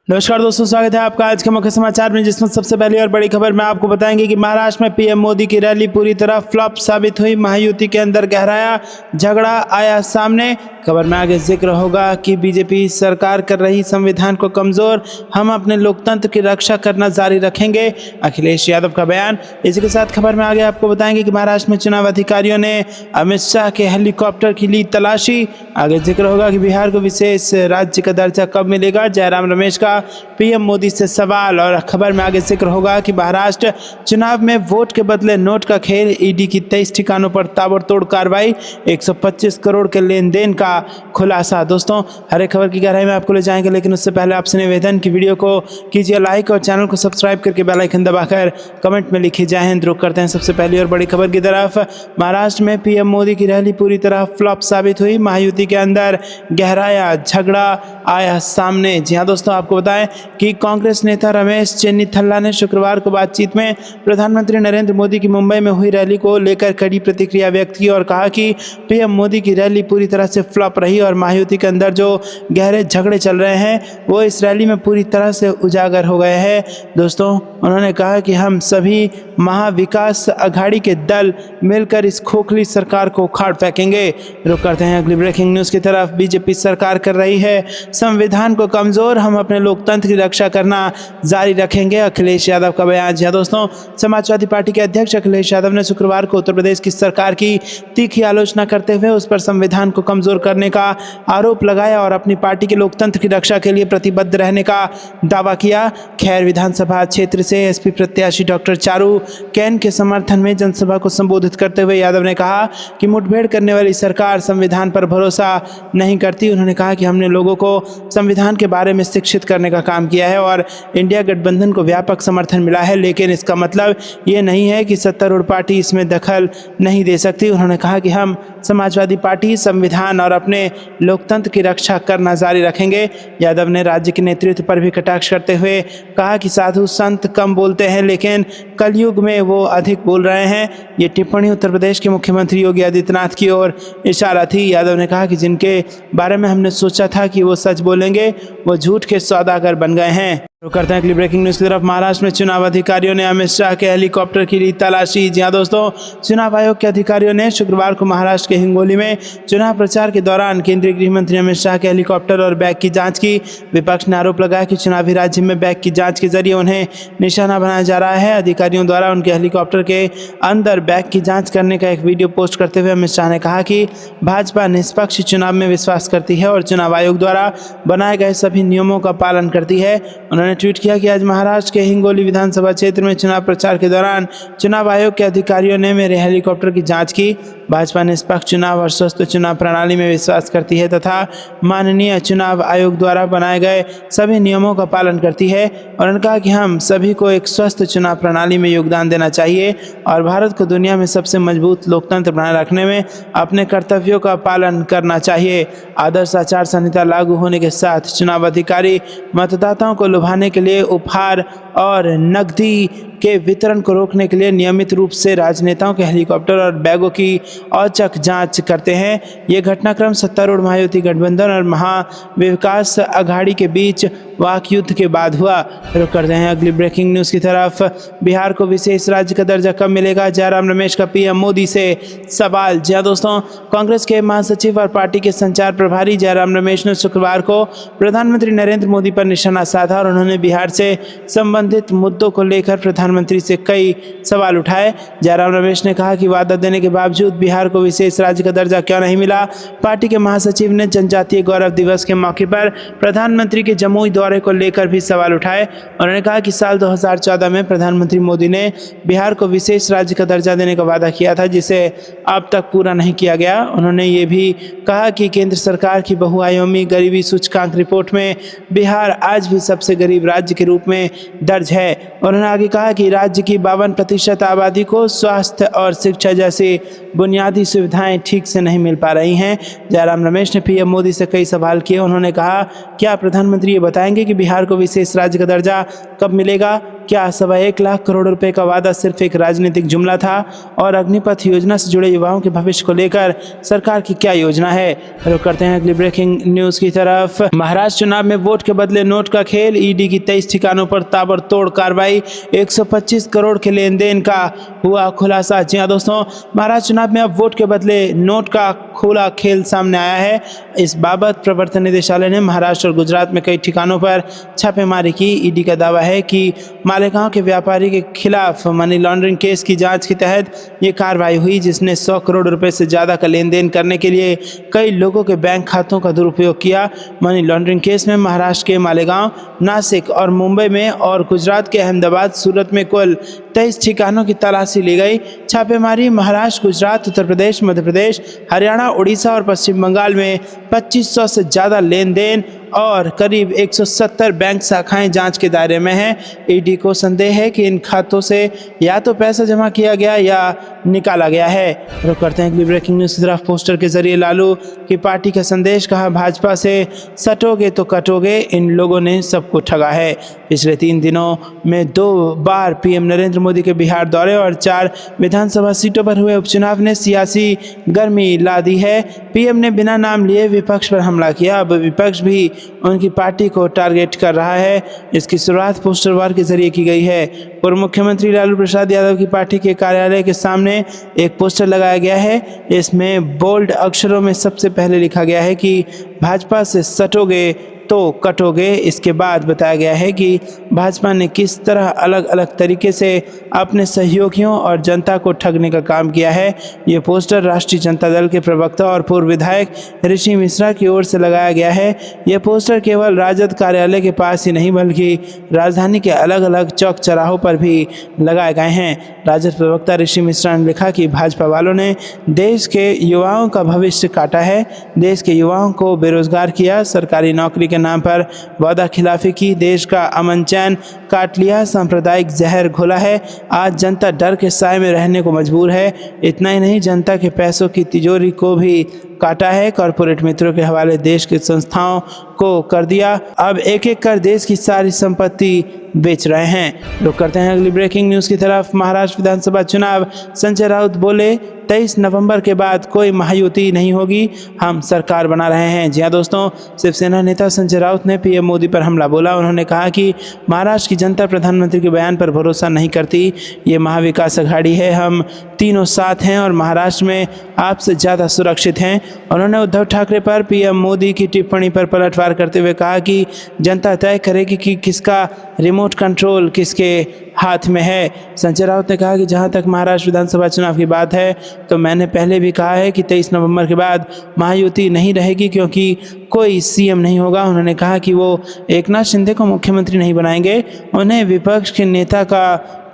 नमस्कार दोस्तों, स्वागत है आपका आज के मुख्य समाचार में, जिसमें सबसे पहली और बड़ी खबर में आपको बताएंगे कि महाराष्ट्र में पीएम मोदी की रैली पूरी तरह फ्लॉप साबित हुई। महायुति के अंदर गहराया झगड़ा आया सामने। खबर में आगे जिक्र होगा कि बीजेपी सरकार कर रही संविधान को कमजोर, हम अपने लोकतंत्र की रक्षा करना जारी रखेंगे, अखिलेश यादव का बयान। इसी के साथ खबर में आगे आपको बताएंगे कि महाराष्ट्र में चुनाव अधिकारियों ने अमित शाह के हेलीकॉप्टर की ली तलाशी। आगे जिक्र होगा कि बिहार को विशेष राज्य का दर्जा कब मिलेगा, जयराम रमेश का पीएम मोदी से सवाल। और खबर में आगे जिक्र होगा कि महाराष्ट्र चुनाव में वोट के बदले नोट का खेल, ईडी की 23 ठिकानों पर ताबड़तोड़ कार्रवाई, 125 करोड़ के लेन देन का खुलासा। दोस्तों, हर एक खबर की गहराई में आपको ले जाएंगे, लेकिन उससे पहले आपसे निवेदन की वीडियो को कीजिए लाइक और चैनल को सब्सक्राइब करके बेल आइकन दबाकर कमेंट में लिखिए जय हिंद। रुक करते हैं सबसे पहली और बड़ी खबर की तरफ। महाराष्ट्र में पीएम मोदी की रैली पूरी तरह फ्लॉप साबित हुई। महायुति के अंदर गहराया झगड़ा आया सामने। जी हाँ दोस्तों, आपको बताएं कि कांग्रेस नेता रमेश चेन्नीथल्ला ने शुक्रवार को बातचीत में प्रधानमंत्री नरेंद्र मोदी की मुंबई में हुई रैली को लेकर कड़ी प्रतिक्रिया व्यक्त की और कहा कि पीएम मोदी की रैली पूरी तरह से फ्लॉप रही और महायुति के अंदर जो गहरे झगड़े चल रहे हैं वो इस रैली में पूरी तरह से उजागर हो गए हैं। दोस्तों, उन्होंने कहा कि हम सभी महाविकास अघाड़ी के दल मिलकर इस खोखली सरकार को उखाड़ फेंकेंगे। रुक करते हैं अगली ब्रेकिंग न्यूज़ की तरफ। बीजेपी सरकार कर रही है संविधान को कमजोर, हम अपने लोकतंत्र की रक्षा करना जारी रखेंगे, अखिलेश यादव का बयान। जी दोस्तों, समाजवादी पार्टी के अध्यक्ष अखिलेश यादव ने शुक्रवार को उत्तर प्रदेश की सरकार की तीखी आलोचना करते हुए उस पर संविधान को कमजोर करने का आरोप लगाया और अपनी पार्टी के लोकतंत्र की रक्षा के लिए प्रतिबद्ध रहने का दावा किया। खैर विधानसभा क्षेत्र से एसपी प्रत्याशी डॉक्टर चारू कैन के समर्थन में जनसभा को संबोधित करते हुए यादव ने कहा कि मुठभेड़ करने वाली सरकार संविधान पर भरोसा नहीं करती। उन्होंने कहा कि हमने लोगों को संविधान के बारे में शिक्षित करने का काम किया है और इंडिया गठबंधन को व्यापक समर्थन मिला है, लेकिन इसका मतलब ये नहीं है कि सत्तारूढ़ पार्टी इसमें दखल नहीं दे सकती। उन्होंने कहा कि हम समाजवादी पार्टी संविधान और अपने लोकतंत्र की रक्षा करना जारी रखेंगे। यादव ने राज्य के नेतृत्व पर भी कटाक्ष करते हुए कहा कि साधु संत कम बोलते हैं लेकिन कलयुग में वो अधिक बोल रहे हैं। ये टिप्पणी उत्तर प्रदेश के मुख्यमंत्री योगी आदित्यनाथ की ओर इशारा थी। यादव ने कहा कि जिनके बारे में हमने सोचा था कि वो सच बोलेंगे, वो झूठ के सौदागर बन गए हैं। तो करते हैं अगली ब्रेकिंग न्यूज़ की तरफ। महाराष्ट्र में चुनाव अधिकारियों ने अमित शाह के हेलीकॉप्टर की ली तलाशी। जी हाँ दोस्तों, चुनाव आयोग के अधिकारियों ने शुक्रवार को महाराष्ट्र के हिंगोली में चुनाव प्रचार के दौरान केंद्रीय गृह मंत्री अमित शाह के हेलीकॉप्टर और बैग की जांच की। विपक्ष ने आरोप लगाया कि चुनावी राज्य में बैग की जांच के जरिए उन्हें निशाना बनाया जा रहा है। अधिकारियों द्वारा उनके हेलीकॉप्टर के अंदर बैग की जाँच करने का एक वीडियो पोस्ट करते हुए अमित शाह ने कहा कि भाजपा निष्पक्ष चुनाव में विश्वास करती है और चुनाव आयोग द्वारा बनाए गए सभी नियमों का पालन करती है। उन्होंने ट्वीट किया कि आज महाराष्ट्र के हिंगोली विधानसभा क्षेत्र में चुनाव प्रचार के दौरान चुनाव आयोग के अधिकारियों ने मेरे हेलीकॉप्टर की जांच की। भाजपा निष्पक्ष चुनाव और स्वस्थ चुनाव प्रणाली में विश्वास करती है तथा माननीय चुनाव आयोग द्वारा बनाए गए सभी नियमों का पालन करती है। और उन्होंने कहा कि हम सभी को एक स्वस्थ चुनाव प्रणाली में योगदान देना चाहिए और भारत को दुनिया में सबसे मजबूत लोकतंत्र बनाए रखने में अपने कर्तव्यों का पालन करना चाहिए। आदर्श आचार संहिता लागू होने के साथ चुनाव अधिकारी मतदाताओं को लुभाने के लिए उपहार और नकदी के वितरण को रोकने के लिए नियमित रूप से राजनेताओं के हेलीकॉप्टर और बैगों की औचक जांच करते हैं। ये घटनाक्रम सत्तारूढ़ महायुति गठबंधन और महाविकास अघाड़ी के बीच वाक युद्ध के बाद हुआ। रुक करते हैं अगली ब्रेकिंग न्यूज़ की तरफ। बिहार को विशेष राज्य का दर्जा कब मिलेगा, जयराम रमेश का पीएम मोदी से सवाल। जी हाँ दोस्तों, कांग्रेस के महासचिव और पार्टी के संचार प्रभारी जयराम रमेश ने शुक्रवार को प्रधानमंत्री नरेंद्र मोदी पर निशाना साधा और उन्होंने बिहार से संबंधित मुद्दों को लेकर प्रधानमंत्री से कई सवाल उठाए। जयराम रमेश ने कहा कि वादा देने के बावजूद बिहार को विशेष राज्य का दर्जा क्यों नहीं मिला। पार्टी के महासचिव ने जनजातीय गौरव दिवस के मौके पर प्रधानमंत्री के जमुई दौरे को लेकर भी सवाल उठाए। उन्होंने कहा कि साल 2014 में प्रधानमंत्री मोदी ने बिहार को विशेष राज्य का दर्जा देने का वादा किया था, जिसे अब तक पूरा नहीं किया गया। उन्होंने ये भी कहा कि केंद्र सरकार की बहुआयामी गरीबी सूचकांक रिपोर्ट में बिहार आज भी सबसे गरीब राज्य के रूप में दर्ज है। उन्होंने आगे कहा कि राज्य की 52% आबादी को स्वास्थ्य और शिक्षा जैसी बुनियादी सुविधाएं ठीक से नहीं मिल पा रही हैं। जयराम रमेश ने पीएम मोदी से कई सवाल किए। उन्होंने कहा, क्या प्रधानमंत्री ये बताएंगे कि बिहार को विशेष राज्य का दर्जा कब मिलेगा? क्या 1.25 लाख करोड़ रुपए का वादा सिर्फ एक राजनीतिक जुमला था? और अग्निपथ योजना से जुड़े युवाओं के भविष्य को लेकर सरकार की क्या योजना है? रुक करते हैं अगली ब्रेकिंग न्यूज की तरफ। महाराष्ट्र चुनाव में वोट के बदले नोट का खेल, ईडी की 23 ठिकानों पर ताबड़तोड़ कार्रवाई, 125 करोड़ के लेन देन का हुआ खुलासा। जी हाँ दोस्तों, महाराष्ट्र चुनाव में अब वोट के बदले नोट का खुला खेल सामने आया है। इस बाबत प्रवर्तन निदेशालय ने महाराष्ट्र और गुजरात में कई ठिकानों पर छापेमारी की। ईडी का दावा है कि मालेगांव के व्यापारी के खिलाफ मनी लॉन्ड्रिंग केस की जांच के तहत ये कार्रवाई हुई, जिसने 100 करोड़ रुपए से ज़्यादा का लेन देन करने के लिए कई लोगों के बैंक खातों का दुरुपयोग किया। मनी लॉन्ड्रिंग केस में महाराष्ट्र के मालेगांव, नासिक और मुंबई में और गुजरात के अहमदाबाद, सूरत में कुल 23 ठिकानों की तलाशी ली गई। छापेमारी महाराष्ट्र, गुजरात, उत्तर प्रदेश, मध्य प्रदेश, हरियाणा, उड़ीसा और पश्चिम बंगाल में 2500 से ज़्यादा लेन देन और करीब 170 बैंक शाखाएं जांच के दायरे में हैं। ईडी को संदेह है कि इन खातों से या तो पैसा जमा किया गया या निकाला गया है। रुक करते हैं अगली ब्रेकिंग न्यूज़ की तरफ। पोस्टर के जरिए लालू की पार्टी का संदेश, कहा भाजपा से सटोगे तो कटोगे, इन लोगों ने सबको ठगा है। पिछले 3 दिनों में 2 बार पीएम नरेंद्र मोदी के बिहार दौरे और 4 विधानसभा सीटों पर हुए उपचुनाव ने सियासी गर्मी ला दी है। पीएम ने बिना नाम लिए विपक्ष पर हमला किया। अब विपक्ष भी उनकी पार्टी को टारगेट कर रहा है। इसकी शुरुआत पोस्टर वार के जरिए की गई है। पूर्व मुख्यमंत्री लालू प्रसाद यादव की पार्टी के कार्यालय के सामने एक पोस्टर लगाया गया है। इसमें बोल्ड अक्षरों में सबसे पहले लिखा गया है कि भाजपा से सटोगे तो कटोगे। इसके बाद बताया गया है कि भाजपा ने किस तरह अलग अलग तरीके से अपने सहयोगियों और जनता को ठगने का काम किया है। ये पोस्टर राष्ट्रीय जनता दल के प्रवक्ता और पूर्व विधायक ऋषि मिश्रा की ओर से लगाया गया है। यह पोस्टर केवल राजद कार्यालय के पास ही नहीं बल्कि राजधानी के अलग अलग चौक चौराहों पर भी लगाए गए हैं। राजद प्रवक्ता ऋषि मिश्रा ने लिखा कि भाजपा वालों ने देश के युवाओं का भविष्य काटा है, देश के युवाओं को बेरोजगार किया, सरकारी नौकरी के नाम पर वादा खिलाफी की, देश का अमन चैन काट लिया, सांप्रदायिक जहर घोला है। आज जनता डर के साए में रहने को मजबूर है। इतना ही नहीं, जनता के पैसों की तिजोरी को भी काटा है। कॉरपोरेट मित्रों के हवाले देश की संस्थाओं को कर दिया। अब एक एक कर देश की सारी संपत्ति बेच रहे हैं। रुक करते हैं अगली ब्रेकिंग न्यूज़ की तरफ। महाराष्ट्र विधानसभा चुनाव, संजय राउत बोले 23 नवंबर के बाद कोई महायुति नहीं होगी, हम सरकार बना रहे हैं। जी हाँ दोस्तों, शिवसेना नेता संजय राउत ने पीएम मोदी पर हमला बोला। उन्होंने कहा कि महाराष्ट्र की जनता प्रधानमंत्री के बयान पर भरोसा नहीं करती। ये महाविकास अघाड़ी है, हम तीनों साथ हैं और महाराष्ट्र में आपसे ज़्यादा सुरक्षित हैं। उन्होंने उद्धव ठाकरे पर पीएम मोदी की टिप्पणी पर पलटवार करते हुए कहा कि जनता तय करेगी कि किसका रिमोट कंट्रोल किसके हाथ में है। संजय राउत ने कहा कि जहां तक महाराष्ट्र विधानसभा चुनाव की बात है तो मैंने पहले भी कहा है कि 23 नवंबर के बाद महायुति नहीं रहेगी क्योंकि कोई सीएम नहीं होगा। उन्होंने कहा कि वो एकनाथ शिंदे को मुख्यमंत्री नहीं बनाएंगे, उन्हें विपक्ष के नेता का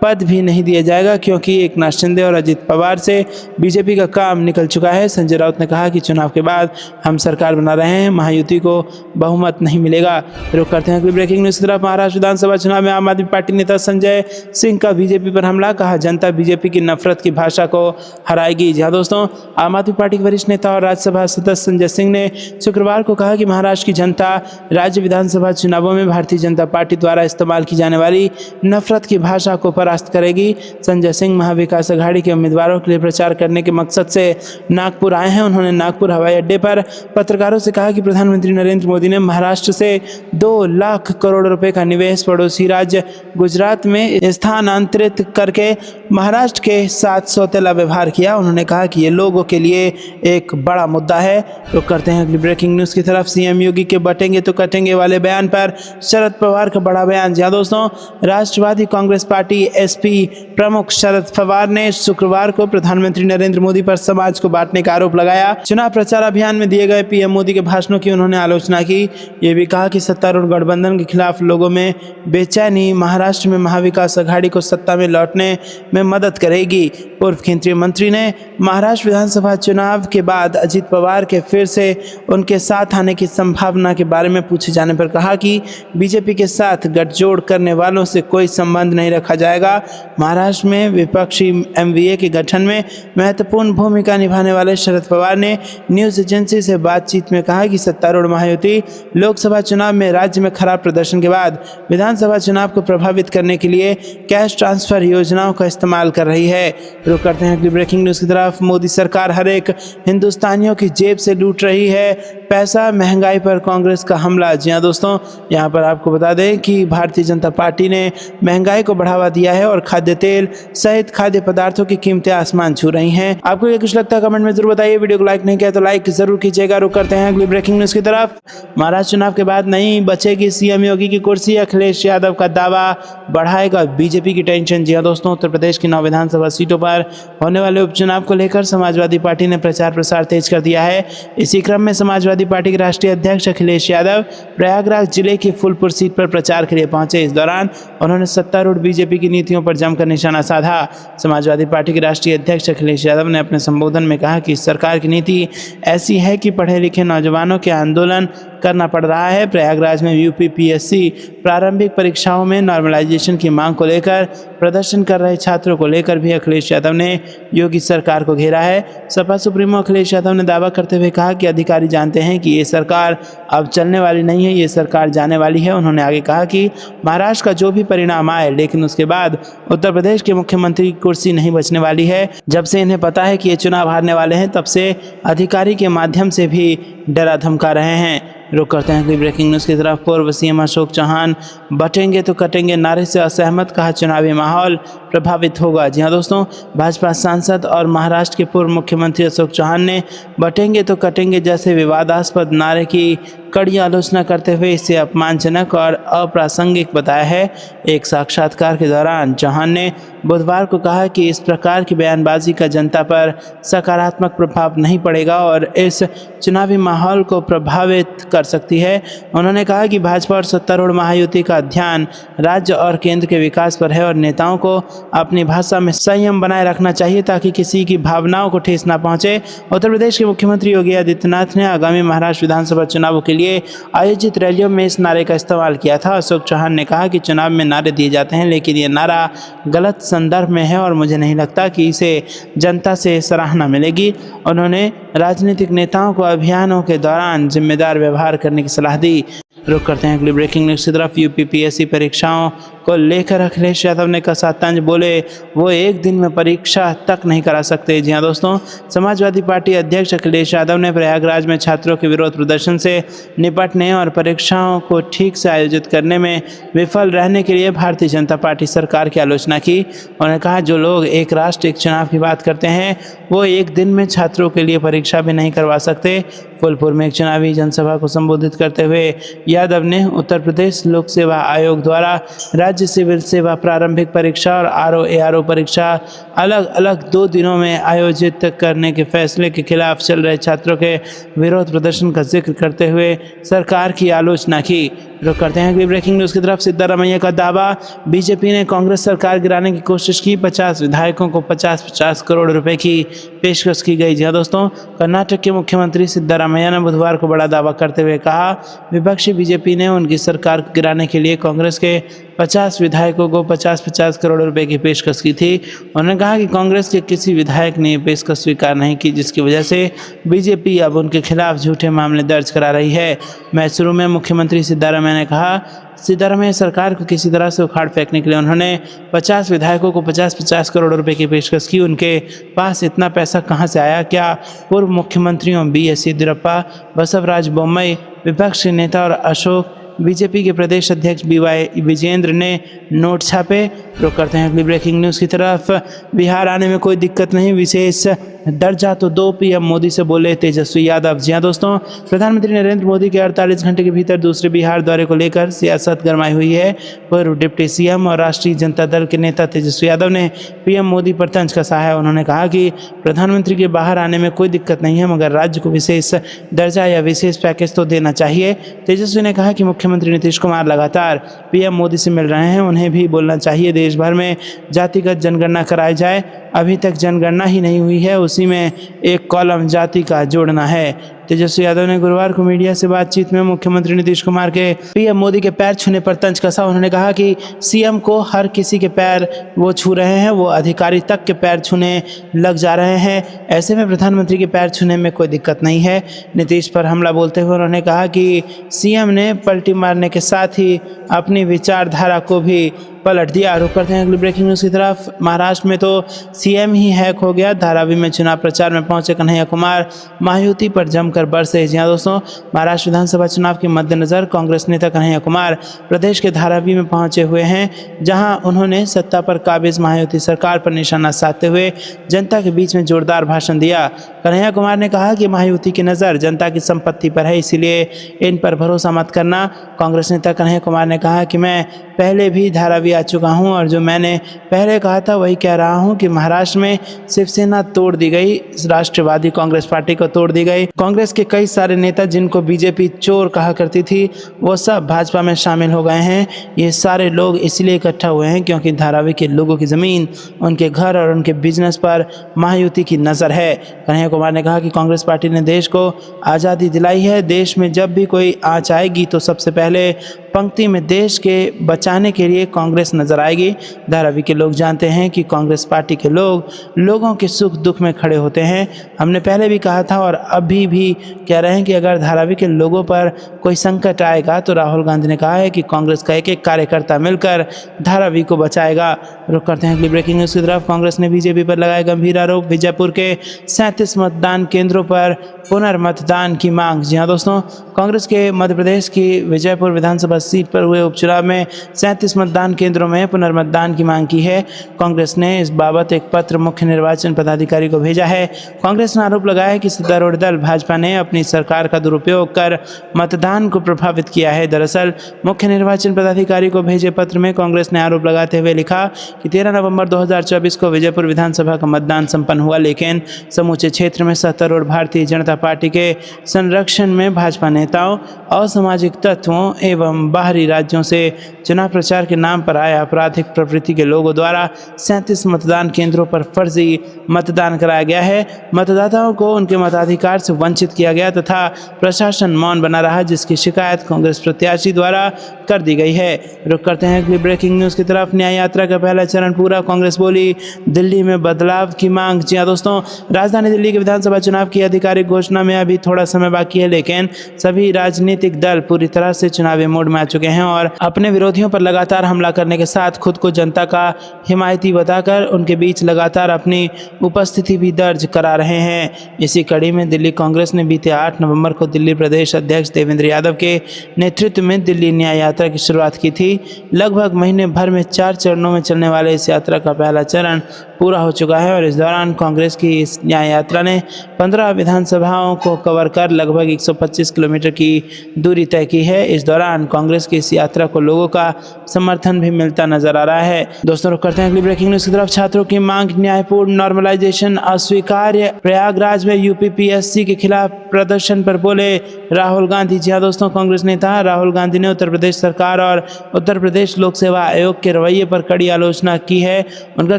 पद भी नहीं दिया जाएगा क्योंकि एकनाथ शिंदे और अजित पवार से बीजेपी का काम निकल चुका है। संजय राउत ने कहा कि चुनाव के बाद हम सरकार बना रहे हैं, महायुति को बहुमत नहीं मिलेगा। रुक करते हैं अगली ब्रेकिंग न्यूज़ की तरफ। महाराष्ट्र विधानसभा चुनाव में आम आदमी पार्टी नेता संजय सिंह का बीजेपी पर हमला, कहा जनता बीजेपी की नफरत की भाषा को हराएगी। जी हाँ दोस्तों, आम आदमी पार्टी के वरिष्ठ नेता और राज्यसभा सदस्य संजय सिंह ने शुक्रवार को कहा कि महाराष्ट्र की जनता राज्य विधानसभा चुनावों में भारतीय जनता पार्टी द्वारा इस्तेमाल की जाने वाली नफरत की भाषा को परास्त करेगी। संजय सिंह महाविकास अघाड़ी के उम्मीदवारों के लिए प्रचार करने के मकसद से नागपुर आए हैं। उन्होंने नागपुर हवाई अड्डे पर पत्रकारों से कहा कि प्रधानमंत्री नरेंद्र मोदी ने महाराष्ट्र से 2 लाख करोड़ रुपए का निवेश पड़ोसी राज्य गुजरात में स्थानांतरित करके महाराष्ट्र के साथ सौतेला व्यवहार किया। उन्होंने कहा कि ये लोगों के लिए एक बड़ा मुद्दा है। तो करते हैं अगली ब्रेकिंग न्यूज़ की तरफ। सीएम योगी के बटेंगे तो कटेंगे वाले बयान पर शरद पवार का बड़ा बयान। जी दोस्तों, राष्ट्रवादी कांग्रेस पार्टी एसपी प्रमुख शरद पवार ने शुक्रवार को प्रधानमंत्री नरेंद्र मोदी पर समाज को बांटने का आरोप लगाया। चुनाव प्रचार अभियान में दिए गए पीएम मोदी के भाषणों की उन्होंने आलोचना की। ये भी कहा कि सत्तारूढ़ गठबंधन के खिलाफ लोगों में बेचैनी, महाराष्ट्र में महाविकास अघाड़ी को सत्ता में लौटने में मदद करेगी। पूर्व केंद्रीय मंत्री ने महाराष्ट्र विधानसभा चुनाव के बाद अजित पवार के फिर से उनके साथ आने की संभावना के बारे में पूछे जाने पर कहा कि बीजेपी के साथ गठजोड़ करने वालों से कोई संबंध नहीं रखा जाएगा। महाराष्ट्र में विपक्षी एमवीए के गठन में महत्वपूर्ण भूमिका निभाने वाले शरद पवार ने न्यूज एजेंसी से बातचीत में कहा कि सत्तारूढ़ महायुति लोकसभा चुनाव में राज्य में खराब प्रदर्शन के बाद विधानसभा चुनाव को प्रभावित करने के लिए कैश ट्रांसफर योजनाओं का इस्तेमाल कर रही है। रुक करते हैं अगली ब्रेकिंग न्यूज की तरफ। मोदी सरकार हर एक हिंदुस्तानियों की जेब से लूट रही है पैसा, महंगाई पर कांग्रेस का हमला। जी हाँ दोस्तों, यहाँ पर आपको बता दें कि भारतीय जनता पार्टी ने महंगाई को बढ़ावा दिया है और खाद्य तेल सहित खाद्य पदार्थों की कीमतें आसमान छू रही हैं। आपको ये कुछ लगता है कमेंट में जरूर बताइए। वीडियो को लाइक नहीं किया तो लाइक जरूर कीजिएगा। रुक करते हैं अगली ब्रेकिंग न्यूज की तरफ। महाराष्ट्र चुनाव के बाद नहीं बचेगी सीएम योगी की कुर्सी, अखिलेश यादव का दावा बढ़ाएगा बीजेपी की टेंशन। जी हाँ दोस्तों, उत्तर प्रदेश की 9 विधानसभा सीटों पर होने वाले उपचुनाव को लेकर समाजवादी पार्टी ने प्रचार प्रसार तेज कर दिया है। इसी क्रम में समाजवादी पार्टी के राष्ट्रीय अध्यक्ष अखिलेश यादव प्रयागराज जिले की फूलपुर सीट पर प्रचार के लिए पहुंचे। इस दौरान उन्होंने सत्तारूढ़ बीजेपी की नीतियों पर जमकर निशाना साधा। समाजवादी पार्टी के राष्ट्रीय अध्यक्ष अखिलेश यादव ने अपने संबोधन में कहा कि सरकार की नीति ऐसी है कि पढ़े लिखे नौजवानों के आंदोलन करना पड़ रहा है। प्रयागराज में यूपीपीएससी प्रारंभिक परीक्षाओं में नॉर्मलाइजेशन की मांग को लेकर प्रदर्शन कर रहे छात्रों को लेकर भी अखिलेश यादव ने योगी सरकार को घेरा है। सपा सुप्रीमो अखिलेश यादव ने दावा करते हुए कहा कि अधिकारी जानते हैं कि ये सरकार अब चलने वाली नहीं है, ये सरकार जाने वाली है। उन्होंने आगे कहा कि महाराष्ट्र का जो भी परिणाम आए, लेकिन उसके बाद उत्तर प्रदेश के मुख्यमंत्री की कुर्सी नहीं बचने वाली है। जब से इन्हें पता है कि ये चुनाव हारने वाले हैं, तब से अधिकारी के माध्यम से भी डरा धमका रहे हैं। रुक करते हैं कि ब्रेकिंग न्यूज़ की तरफ। पूर्व सीएम अशोक चौहान बटेंगे तो कटेंगे नारे से असहमत, कहा चुनावी माहौल प्रभावित होगा। जी हाँ दोस्तों, भाजपा सांसद और महाराष्ट्र के पूर्व मुख्यमंत्री अशोक चौहान ने बटेंगे तो कटेंगे जैसे विवादास्पद नारे की कड़ी आलोचना करते हुए इसे अपमानजनक और अप्रासंगिक बताया है। एक साक्षात्कार के दौरान चौहान ने बुधवार को कहा कि इस प्रकार की बयानबाजी का जनता पर सकारात्मक प्रभाव नहीं पड़ेगा और इस चुनावी माहौल को प्रभावित कर सकती है। उन्होंने कहा कि भाजपा और सत्तारूढ़ महायुति का ध्यान राज्य और केंद्र के विकास पर है और नेताओं को अपनी भाषा में संयम बनाए रखना चाहिए ताकि किसी की भावनाओं को ठेस न पहुंचे। उत्तर प्रदेश के मुख्यमंत्री योगी आदित्यनाथ ने आगामी महाराष्ट्र विधानसभा चुनावों के लिए आयोजित रैलियों में इस नारे का इस्तेमाल किया था। अशोक चौहान ने कहा कि चुनाव में नारे दिए जाते हैं, लेकिन ये नारा गलत संदर्भ में है और मुझे नहीं लगता कि इसे जनता से सराहना मिलेगी। उन्होंने राजनीतिक नेताओं को अभियानों के दौरान जिम्मेदार व्यवहार करने की सलाह दी। रुक करते हैं अगली ब्रेकिंग न्यूज़ की तरफ। यूपीपीएससी परीक्षाओं को लेकर अखिलेश यादव ने कहा तंज बोले वो एक दिन में परीक्षा तक नहीं करा सकते। जी हाँ दोस्तों, समाजवादी पार्टी अध्यक्ष अखिलेश यादव ने प्रयागराज में छात्रों के विरोध प्रदर्शन से निपटने और परीक्षाओं को ठीक से आयोजित करने में विफल रहने के लिए भारतीय जनता पार्टी सरकार की आलोचना की। उन्होंने कहा जो लोग एक राष्ट्र एक चुनाव की बात करते हैं वो एक दिन में छात्रों के लिए परीक्षा भी नहीं करवा सकते। फूलपुर में एक चुनावी जनसभा को संबोधित करते हुए यादव ने उत्तर प्रदेश लोक सेवा आयोग द्वारा राज्य सिविल सेवा प्रारंभिक परीक्षा और आरओ परीक्षा अलग अलग 2 दिनों में आयोजित करने के फैसले के खिलाफ चल रहे छात्रों के विरोध प्रदर्शन का जिक्र करते हुए सरकार की आलोचना की। रुक करते हैं अगली ब्रेकिंग न्यूज़ की तरफ। सिद्धारमैया का दावा, बीजेपी ने कांग्रेस सरकार गिराने की कोशिश की, 50 विधायकों को 50-50 करोड़ रुपए की पेशकश की गई। जी हाँ दोस्तों, कर्नाटक के मुख्यमंत्री सिद्धारमैया ने बुधवार को बड़ा दावा करते हुए कहा विपक्षी बीजेपी ने उनकी सरकार को गिराने के लिए कांग्रेस के 50 विधायकों को 50-50 करोड़ रुपए की पेशकश की थी। उन्होंने कहा कि कांग्रेस के किसी विधायक ने पेशकश स्वीकार नहीं की, जिसकी वजह से बीजेपी अब उनके खिलाफ झूठे मामले दर्ज करा रही है। मैसूरू में मुख्यमंत्री सिद्धारमैया ने कहा सिद्धारमैया सरकार को किसी तरह से उखाड़ फेंकने के लिए उन्होंने 50 विधायकों को 50-50 करोड़ रुपए की पेशकश की। उनके पास इतना पैसा कहां से आया? क्या पूर्व मुख्यमंत्रियों BS येदियुरप्पा, बसवराज बोम्मई, विपक्ष नेता और अशोक बीजेपी के प्रदेश अध्यक्ष BY विजेंद्र ने नोट छापे? रुक करते हैं अगली ब्रेकिंग न्यूज़ की तरफ। बिहार आने में कोई दिक्कत नहीं, विशेष दर्जा तो दो, पीएम मोदी से बोले तेजस्वी यादव। जी हाँ दोस्तों, प्रधानमंत्री नरेंद्र मोदी के 48 घंटे के भीतर दूसरे बिहार दौरे को लेकर सियासत गरमाई हुई है। पूर्व डिप्टी सीएम और राष्ट्रीय जनता दल के नेता तेजस्वी यादव ने पीएम मोदी पर तंज कसा है। उन्होंने कहा कि प्रधानमंत्री के बाहर आने में कोई दिक्कत नहीं है, मगर राज्य को विशेष दर्जा या विशेष पैकेज तो देना चाहिए। तेजस्वी ने कहा कि मुख्यमंत्री नीतीश कुमार लगातार पीएम मोदी से मिल रहे हैं, उन्हें भी बोलना चाहिए देश भर में जातिगत जनगणना कराई जाए। अभी तक जनगणना ही नहीं हुई है, उसी में एक कॉलम जाति का जोड़ना है। तेजस्वी यादव ने गुरुवार को मीडिया से बातचीत में मुख्यमंत्री नीतीश कुमार के पीएम मोदी के पैर छूने पर तंज कसा। उन्होंने कहा कि सीएम को हर किसी के पैर वो छू रहे हैं, वो अधिकारी तक के पैर छूने लग जा रहे हैं। ऐसे में प्रधानमंत्री के पैर छूने में कोई दिक्कत नहीं है। नीतीश पर हमला बोलते हुए उन्होंने कहा कि सीएम ने पलटी मारने के साथ ही अपनी विचारधारा को भी पलट दिया। रुक करते हैं अगली ब्रेकिंग न्यूज़ की तरफ। महाराष्ट्र में तो सीएम ही हैक हो गया। धारावी में चुनाव प्रचार में पहुंचे कन्हैया कुमार महायुति पर जमकर बरसे। जी हां दोस्तों, महाराष्ट्र विधानसभा चुनाव के मद्देनजर कांग्रेस नेता कन्हैया कुमार प्रदेश के धारावी में पहुंचे हुए हैं, जहां उन्होंने सत्ता पर काबिज महायुति सरकार पर निशाना साधते हुए जनता के बीच में जोरदार भाषण दिया। कन्हैया कुमार ने कहा कि महायुति की नज़र जनता की संपत्ति पर है, इसीलिए इन पर भरोसा मत करना। कांग्रेस नेता कन्हैया कुमार ने कहा कि मैं पहले भी धारावी आ चुका हूं और जो मैंने पहले कहा था वही कह रहा हूं कि महाराष्ट्र में शिवसेना तोड़ दी गई, राष्ट्रवादी कांग्रेस पार्टी को तोड़ दी गई। कांग्रेस के कई सारे नेता जिनको बीजेपी चोर कहा करती थी, वो सब भाजपा में शामिल हो गए हैं। ये सारे लोग इसलिए इकट्ठा हुए हैं क्योंकि धारावी के लोगों की ज़मीन, उनके घर और उनके बिजनेस पर महायुति की नज़र है। कन्हैया कुमार ने कहा कि कांग्रेस पार्टी ने देश को आज़ादी दिलाई है। देश में जब भी कोई आँच आएगी तो सबसे पहले पंक्ति में देश के बचाने के लिए कांग्रेस नजर आएगी। धारावी के लोग जानते हैं कि कांग्रेस पार्टी के लोग लोगों के सुख दुख में खड़े होते हैं। हमने पहले भी कहा था और अभी भी कह रहे हैं कि अगर धारावी के लोगों पर कोई संकट आएगा तो राहुल गांधी ने कहा है कि कांग्रेस का एक एक कार्यकर्ता मिलकर धारावी को बचाएगा। रुक करते हैं अगली ब्रेकिंग न्यूज़ की तरफ। कांग्रेस ने बीजेपी पर लगाए गंभीर आरोप। विजयपुर के 37 मतदान केंद्रों पर पुनर्मतदान की मांग। जी हाँ दोस्तों, कांग्रेस के मध्य प्रदेश की विजयपुर विधानसभा सीट पर हुए उपचुनाव में 37 मतदान केंद्रों में पुनर्मतदान की मांग की है। कांग्रेस ने इस बाबत एक पत्र मुख्य निर्वाचन पदाधिकारी को भेजा है। कांग्रेस ने आरोप लगाया है कि सत्तारूढ़ दल भाजपा ने अपनी सरकार का दुरुपयोग कर मतदान को प्रभावित किया है। दरअसल मुख्य निर्वाचन पदाधिकारी को भेजे पत्र में कांग्रेस ने आरोप लगाते हुए लिखा कि 13 नवंबर 2024 को विजयपुर विधानसभा का मतदान संपन्न हुआ, लेकिन समूचे क्षेत्र में सत्तारूढ़ भारतीय जनता पार्टी के संरक्षण में भाजपा नेताओं, असामाजिक तत्वों एवं बाहरी राज्यों से चुनाव प्रचार के नाम पर आए आपराधिक प्रवृत्ति के लोगों द्वारा 37 मतदान केंद्रों पर फर्जी मतदान कराया गया है। मतदाताओं को उनके मताधिकार से वंचित किया गया तथा प्रशासन मौन बना रहा, जिसकी शिकायत कांग्रेस प्रत्याशी द्वारा कर दी गई है। रुक करते हैं अगली ब्रेकिंग न्यूज़ की तरफ। न्याय यात्रा का पहला चरण पूरा, कांग्रेस बोली दिल्ली में बदलाव की मांग। जी हाँ दोस्तों, राजधानी दिल्ली के विधानसभा चुनाव की आधिकारिक घोषणा में अभी थोड़ा समय बाकी है, लेकिन सभी राजनीतिक दल पूरी तरह से चुनावी मोड में आ चुके हैं और अपने विरोधियों पर लगातार हमला करने के साथ खुद को जनता का हिमायती बताकर उनके बीच लगातार अपनी उपस्थिति भी दर्ज करा रहे हैं। इसी कड़ी में दिल्ली कांग्रेस ने बीते 8 नवंबर को दिल्ली प्रदेश अध्यक्ष देवेंद्र यादव के नेतृत्व में दिल्ली न्याय यात्रा की शुरुआत की थी। लगभग महीने भर में 4 चरणों में चलने वाले इस यात्रा का पहला चरण पूरा हो चुका है और इस दौरान कांग्रेस की इस न्याय यात्रा ने 15 विधानसभाओं को कवर कर लगभग 125 किलोमीटर की दूरी तय की है। इस दौरान कांग्रेस की इस यात्रा को लोगों का समर्थन भी मिलता नजर आ रहा है। दोस्तों, रुक करते हैं अगली ब्रेकिंग न्यूज़ की तरफ। छात्रों की मांग न्यायपूर्ण नॉर्मलाइजेशन अस्वीकार्य। प्रयागराज में यूपीपीएससी के खिलाफ प्रदर्शन पर बोले राहुल गांधी। जी हाँ दोस्तों, कांग्रेस नेता राहुल गांधी ने उत्तर प्रदेश सरकार और उत्तर प्रदेश लोक सेवा आयोग के रवैये पर कड़ी आलोचना की है। उनका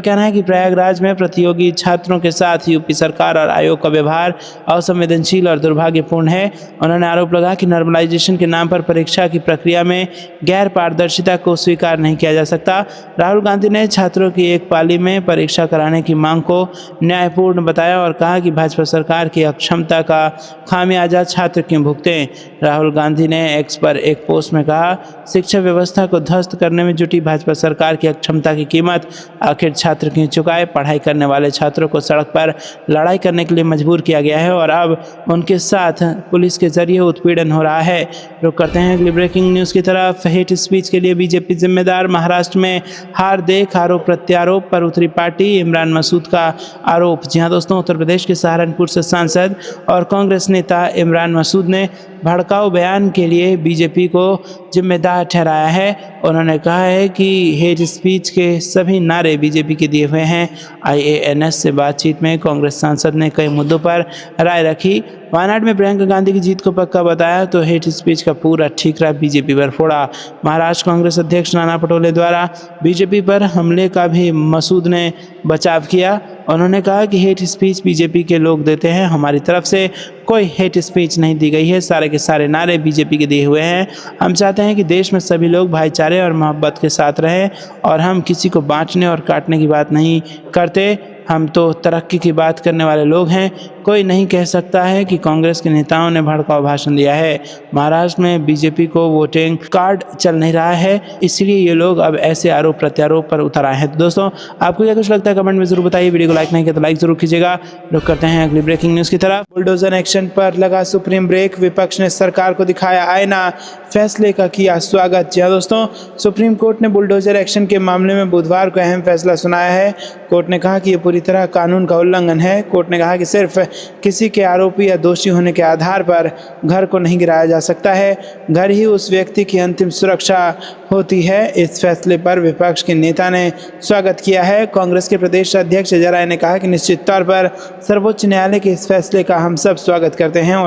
कहना है कि प्रयागराज में प्रतियोगी छात्रों के साथ यूपी सरकार और आयोग का व्यवहार असंवेदनशील और दुर्भाग्यपूर्ण है। उन्होंने आरोप लगाया कि नॉर्मलाइजेशन के नाम पर परीक्षा की प्रक्रिया में गैर पारदर्शिता को स्वीकार नहीं किया जा सकता। राहुल गांधी ने छात्रों की एक पाली में परीक्षा कराने की मांग को न्यायपूर्ण बताया और कहा कि भाजपा सरकार की अक्षमता का खामियाजा छात्र क्यों भुगतें। राहुल गांधी ने एक्स पर एक पोस्ट में कहा शिक्षा व्यवस्था को ध्वस्त करने में जुटी भाजपा सरकार की अक्षमता की कीमत आखिर छात्र क्यों चुकाए। पढ़ाई करने वाले छात्रों को सड़क पर लड़ाई करने के लिए मजबूर किया गया है और अब उनके साथ पुलिस के जरिए उत्पीड़न हो रहा है। रुक करते हैं अगली ब्रेकिंग न्यूज़ की तरफ। हेट स्पीच के लिए बीजेपी जिम्मेदार, महाराष्ट्र में हार देख आरोप प्रत्यारोप पर उतरी पार्टी, इमरान मसूद का आरोप। जी हाँ दोस्तों, उत्तर प्रदेश के सहारनपुर से सांसद और कांग्रेस नेता इमरान मसूद ने भड़काऊ बयान के लिए बीजेपी को जिम्मेदार ठहराया है। उन्होंने कहा है कि हेट स्पीच के सभी नारे बीजेपी के दिए हुए हैं। IANS से बातचीत में कांग्रेस सांसद ने कई मुद्दों पर राय रखी। वायनाड में प्रियंका गांधी की जीत को पक्का बताया तो हेट स्पीच का पूरा ठीकरा बीजेपी पर फोड़ा। महाराष्ट्र कांग्रेस अध्यक्ष नाना पटोले द्वारा बीजेपी पर हमले का भी मसूद ने बचाव किया। उन्होंने कहा कि हेट स्पीच बीजेपी के लोग देते हैं, हमारी तरफ से कोई हेट स्पीच नहीं दी गई है। सारे के सारे नारे बीजेपी के दिए हुए हैं। हम चाहते हैं कि देश में सभी लोग भाईचारे और मोहब्बत के साथ रहें और हम किसी को बांटने और काटने की बात नहीं करते। हम तो तरक्की की बात करने वाले लोग हैं। कोई नहीं कह सकता है कि कांग्रेस के नेताओं ने भड़काऊ भाषण दिया है। महाराष्ट्र में बीजेपी को वोटिंग कार्ड चल नहीं रहा है, इसलिए ये लोग अब ऐसे आरोप प्रत्यारोप पर उतर आए हैं। तो दोस्तों, आपको क्या कुछ लगता है कमेंट में जरूर बताइए। वीडियो को लाइक नहीं किया तो लाइक जरूर कीजिएगा। रुक करते हैं अगली ब्रेकिंग न्यूज़ की तरफ। बुलडोजर एक्शन पर लगा सुप्रीम ब्रेक, विपक्ष ने सरकार को दिखाया आईना, फैसले का किया स्वागत। जी हाँ दोस्तों, सुप्रीम कोर्ट ने बुलडोजर एक्शन के मामले में बुधवार को अहम फैसला सुनाया है। कोर्ट ने कहा कि ये पूरी तरह कानून का उल्लंघन है। कोर्ट ने कहा कि सिर्फ किसी के आरोपी या दोषी होने के आधार पर घर को नहीं गिराया जा सकता है, घर ही उस व्यक्ति की अंतिम सुरक्षा होती है। इस फैसले पर विपक्ष के नेता ने स्वागत किया है। कांग्रेस के प्रदेश अध्यक्ष अजय राय ने कहा कि निश्चित तौर पर सर्वोच्च न्यायालय के इस फैसले का हम सब स्वागत करते हैं और